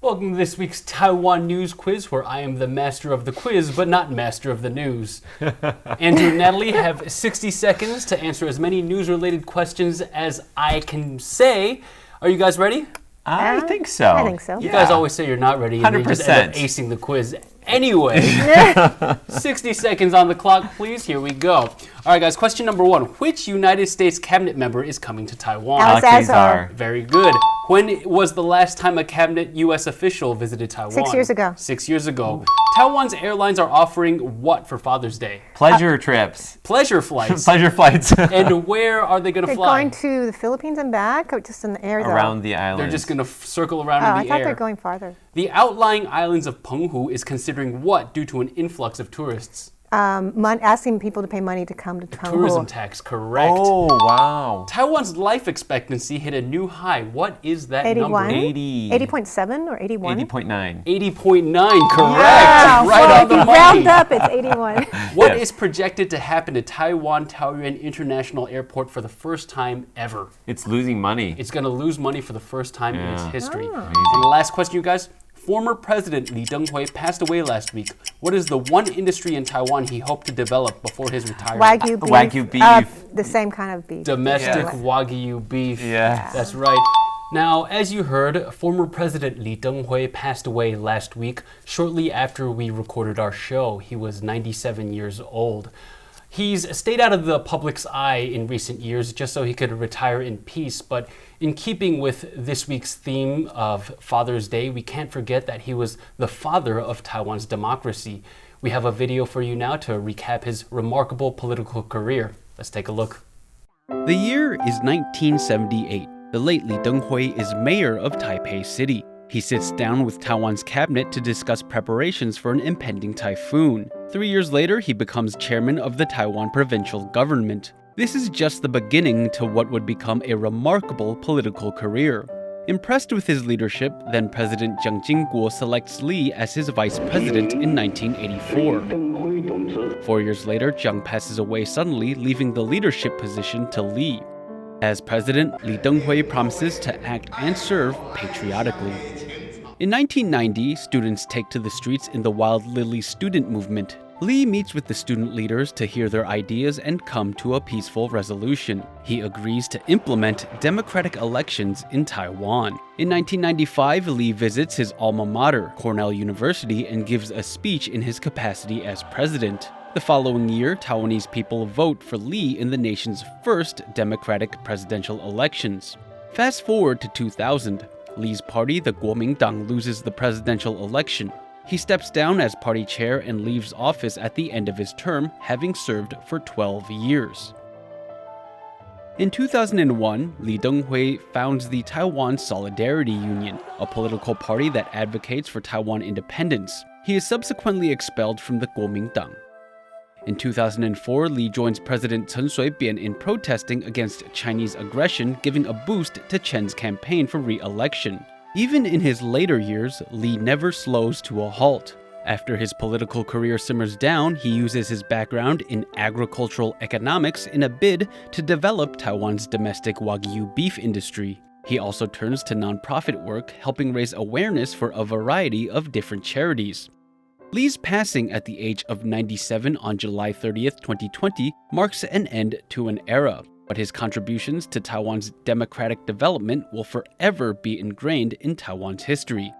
Welcome to this week's Taiwan News Quiz, where I am the master of the quiz, but not master of the news. Andrew and Natalie have 60 seconds to answer as many news-related questions as I can say. Are you guys ready? I think so. I think so. You guys always say you're not ready, and then you just end up acing the quiz. Anyway, 60 seconds on the clock, please. Here we go. All right, guys, question number one. Which United States cabinet member is coming to Taiwan? Alex Azar. Very good. When was the last time a cabinet U.S. official visited Taiwan? 6 years ago. 6 years ago. Taiwan's airlines are offering what for Father's Day? Pleasure trips. Pleasure flights. Pleasure flights. And where are they going to They're fly? going to the Philippines and back, or just in the air, though? Around the island. They're just going to circle around Oh, in I the thought air. they're going farther. The outlying islands of Teng-hui is considering what due to an influx of tourists? Asking people to pay money to come to Taiwan. Tourism tax, correct. Oh, wow. Taiwan's life expectancy hit a new high. What is that 81? number? 80.7 or 81? 80.9. 80.9, correct. Yeah, Right on the money. round up, it's 81. What is projected to happen to Taiwan Taoyuan International Airport for the first time ever? It's losing money. It's going to lose money for the first time in its history. Oh. And the last question, you guys. Former President Lee Teng-hui passed away last week. What is the one industry in Taiwan he hoped to develop before his retirement? Wagyu beef. Wagyu beef. The same kind of beef. Domestic Yes. Wagyu beef. Yes. That's right. Now, as you heard, former President Lee Teng-hui passed away last week, shortly after we recorded our show. He was 97 years old. He's stayed out of the public's eye in recent years just so he could retire in peace, but in keeping with this week's theme of Father's Day, we can't forget that he was the father of Taiwan's democracy. We have a video for you now to recap his remarkable political career. Let's take a look. The year is 1978. The late Lee Teng-hui is mayor of Taipei City. He sits down with Taiwan's cabinet to discuss preparations for an impending typhoon. 3 years later, he becomes chairman of the Taiwan provincial government. This is just the beginning to what would become a remarkable political career. Impressed with his leadership, then President Jiang Jingguo selects Lee as his vice president in 1984. 4 years later, Jiang passes away suddenly, leaving the leadership position to Lee. As president, Lee Teng-hui promises to act and serve patriotically. In 1990, students take to the streets in the Wild Lily student movement. Lee meets with the student leaders to hear their ideas and come to a peaceful resolution. He agrees to implement democratic elections in Taiwan. In 1995, Lee visits his alma mater, Cornell University, and gives a speech in his capacity as president. The following year, Taiwanese people vote for Lee in the nation's first democratic presidential elections. Fast forward to 2000. Lee's party, the Kuomintang, loses the presidential election. He steps down as party chair and leaves office at the end of his term, having served for 12 years. In 2001, Lee Teng-hui founds the Taiwan Solidarity Union, a political party that advocates for Taiwan independence. He is subsequently expelled from the Kuomintang. In 2004, Lee joins President Chen Shui-bian in protesting against Chinese aggression, giving a boost to Chen's campaign for re-election. Even in his later years, Lee never slows to a halt. After his political career simmers down, he uses his background in agricultural economics in a bid to develop Taiwan's domestic Wagyu beef industry. He also turns to nonprofit work, helping raise awareness for a variety of different charities. Lee's passing at the age of 97 on July 30th, 2020 marks an end to an era, but his contributions to Taiwan's democratic development will forever be ingrained in Taiwan's history.